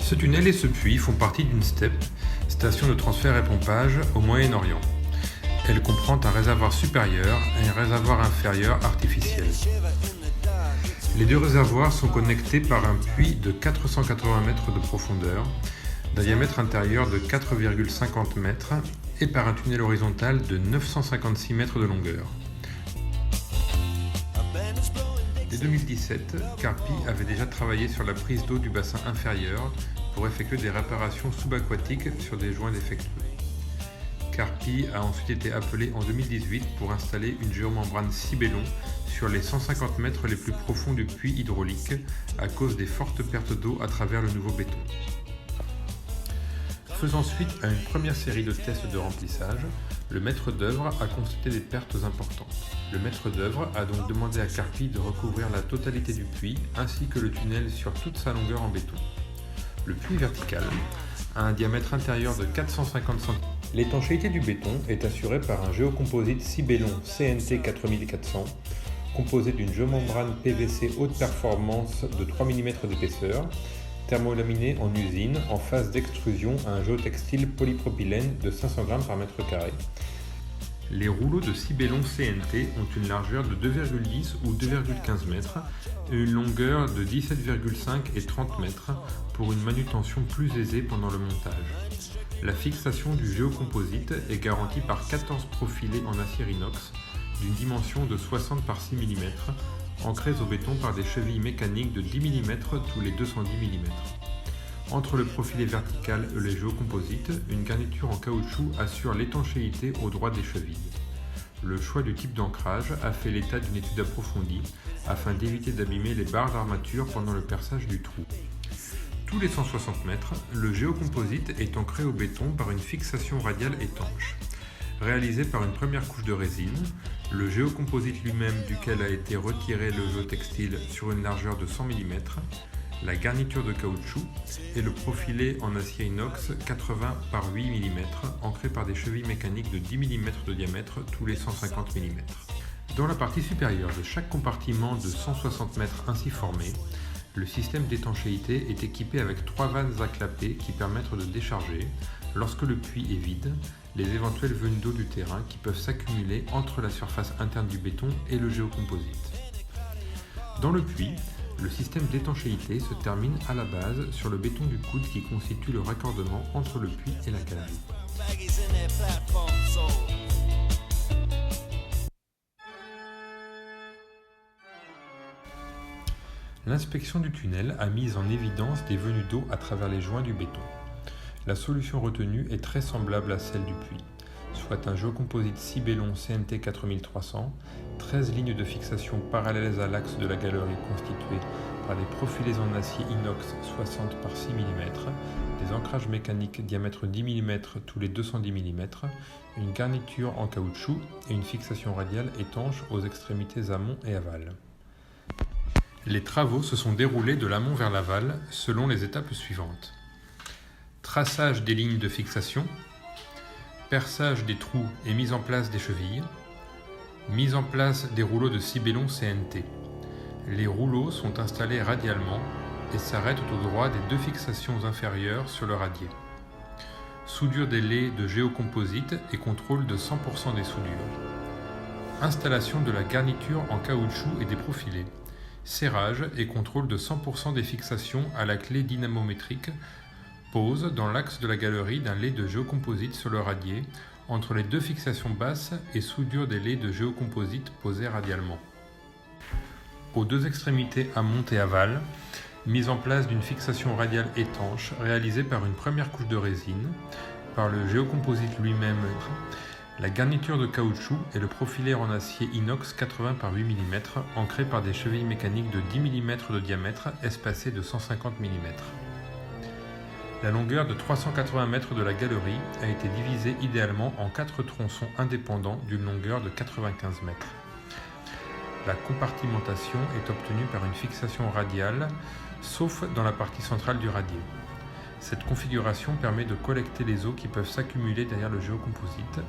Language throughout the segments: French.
Ce tunnel et ce puits font partie d'une STEP, station de transfert et pompage au Moyen-Orient. Elle comprend un réservoir supérieur et un réservoir inférieur artificiel. Les deux réservoirs sont connectés par un puits de 480 mètres de profondeur, d'un diamètre intérieur de 4,50 mètres et par un tunnel horizontal de 956 mètres de longueur. Dès 2017, Carpi avait déjà travaillé sur la prise d'eau du bassin inférieur pour effectuer des réparations subaquatiques sur des joints défectueux. Carpi a ensuite été appelé en 2018 pour installer une géomembrane Cibellon sur les 150 mètres les plus profonds du puits hydraulique à cause des fortes pertes d'eau à travers le nouveau béton. Faisant suite à une première série de tests de remplissage, le maître d'œuvre a constaté des pertes importantes. Le maître d'œuvre a donc demandé à Carpi de recouvrir la totalité du puits ainsi que le tunnel sur toute sa longueur en béton. Le puits vertical a un diamètre intérieur de 450 cm. L'étanchéité du béton est assurée par un géocomposite Cibellon CNT 4400 composé d'une géomembrane PVC haute performance de 3 mm d'épaisseur, thermolaminé en usine en phase d'extrusion à un géotextile polypropylène de 500 g par mètre carré. Les rouleaux de Cibellon CNT ont une largeur de 2,10 ou 2,15 mètres et une longueur de 17,5 et 30 mètres pour une manutention plus aisée pendant le montage. La fixation du géocomposite est garantie par 14 profilés en acier inox d'une dimension de 60 par 6 mm, ancrés au béton par des chevilles mécaniques de 10 mm tous les 210 mm. Entre le profilé vertical et le géocomposite, une garniture en caoutchouc assure l'étanchéité au droit des chevilles. Le choix du type d'ancrage a fait l'état d'une étude approfondie afin d'éviter d'abîmer les barres d'armature pendant le perçage du trou. Tous les 160 mètres, le géocomposite est ancré au béton par une fixation radiale étanche. Réalisée par une première couche de résine, le géocomposite lui-même duquel a été retiré le géotextile sur une largeur de 100 mm, la garniture de caoutchouc et le profilé en acier inox 80 par 8 mm ancré par des chevilles mécaniques de 10 mm de diamètre tous les 150 mm. Dans la partie supérieure de chaque compartiment de 160 mètres ainsi formé, le système d'étanchéité est équipé avec 3 vannes à clapet qui permettent de décharger, lorsque le puits est vide, les éventuelles venues d'eau du terrain qui peuvent s'accumuler entre la surface interne du béton et le géocomposite. Dans le puits, le système d'étanchéité se termine à la base sur le béton du coude qui constitue le raccordement entre le puits et la galerie. L'inspection du tunnel a mis en évidence des venues d'eau à travers les joints du béton. La solution retenue est très semblable à celle du puits, soit un géocomposite Cibellon CNT 4300, 13 lignes de fixation parallèles à l'axe de la galerie constituées par des profilés en acier inox 60 par 6 mm, des ancrages mécaniques diamètre 10 mm tous les 210 mm, une garniture en caoutchouc et une fixation radiale étanche aux extrémités amont et aval. Les travaux se sont déroulés de l'amont vers l'aval selon les étapes suivantes. Traçage des lignes de fixation, perçage des trous et mise en place des chevilles, mise en place des rouleaux de Cibellon CNT. Les rouleaux sont installés radialement et s'arrêtent au droit des deux fixations inférieures sur le radier. Soudure des laies de géocomposite et contrôle de 100% des soudures. Installation de la garniture en caoutchouc et des profilés. Serrage et contrôle de 100% des fixations à la clé dynamométrique. Pose dans l'axe de la galerie d'un lait de géocomposite sur le radier entre les deux fixations basses et soudure des laits de géocomposite posés radialement. Aux deux extrémités amont et aval, mise en place d'une fixation radiale étanche réalisée par une première couche de résine, par le géocomposite lui-même, la garniture de caoutchouc et le profilé en acier inox 80 par 8 mm ancré par des chevilles mécaniques de 10 mm de diamètre espacées de 150 mm. La longueur de 380 mètres de la galerie a été divisée idéalement en 4 tronçons indépendants d'une longueur de 95 mètres. La compartimentation est obtenue par une fixation radiale, sauf dans la partie centrale du radier. Cette configuration permet de collecter les eaux qui peuvent s'accumuler derrière le géocomposite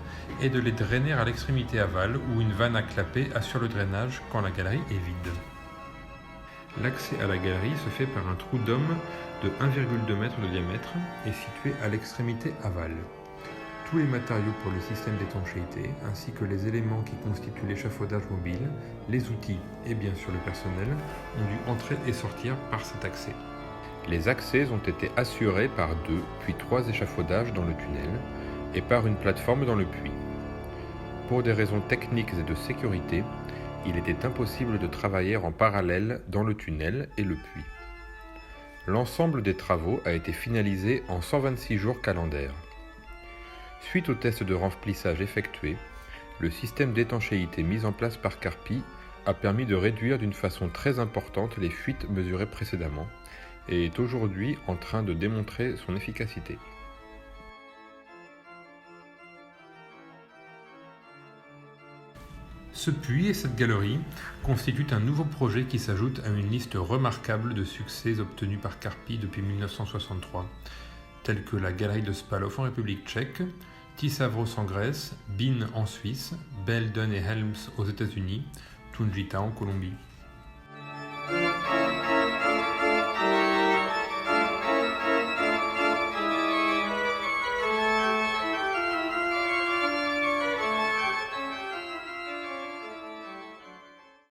et de les drainer à l'extrémité aval où une vanne à clapet assure le drainage quand la galerie est vide. L'accès à la galerie se fait par un trou d'homme de 1,2 m de diamètre et situé à l'extrémité aval. Tous les matériaux pour le système d'étanchéité, ainsi que les éléments qui constituent l'échafaudage mobile, les outils et bien sûr le personnel, ont dû entrer et sortir par cet accès. Les accès ont été assurés par 2 puis 3 échafaudages dans le tunnel et par une plateforme dans le puits. Pour des raisons techniques et de sécurité, il était impossible de travailler en parallèle dans le tunnel et le puits. L'ensemble des travaux a été finalisé en 126 jours calendaires. Suite aux tests de remplissage effectués, le système d'étanchéité mis en place par Carpi a permis de réduire d'une façon très importante les fuites mesurées précédemment et est aujourd'hui en train de démontrer son efficacité. Ce puits et cette galerie constituent un nouveau projet qui s'ajoute à une liste remarquable de succès obtenus par Carpi depuis 1963, tels que la galerie de Spalov en République tchèque, Tisavros en Grèce, Bin en Suisse, Belden et Helms aux États-Unis, Tunjita en Colombie.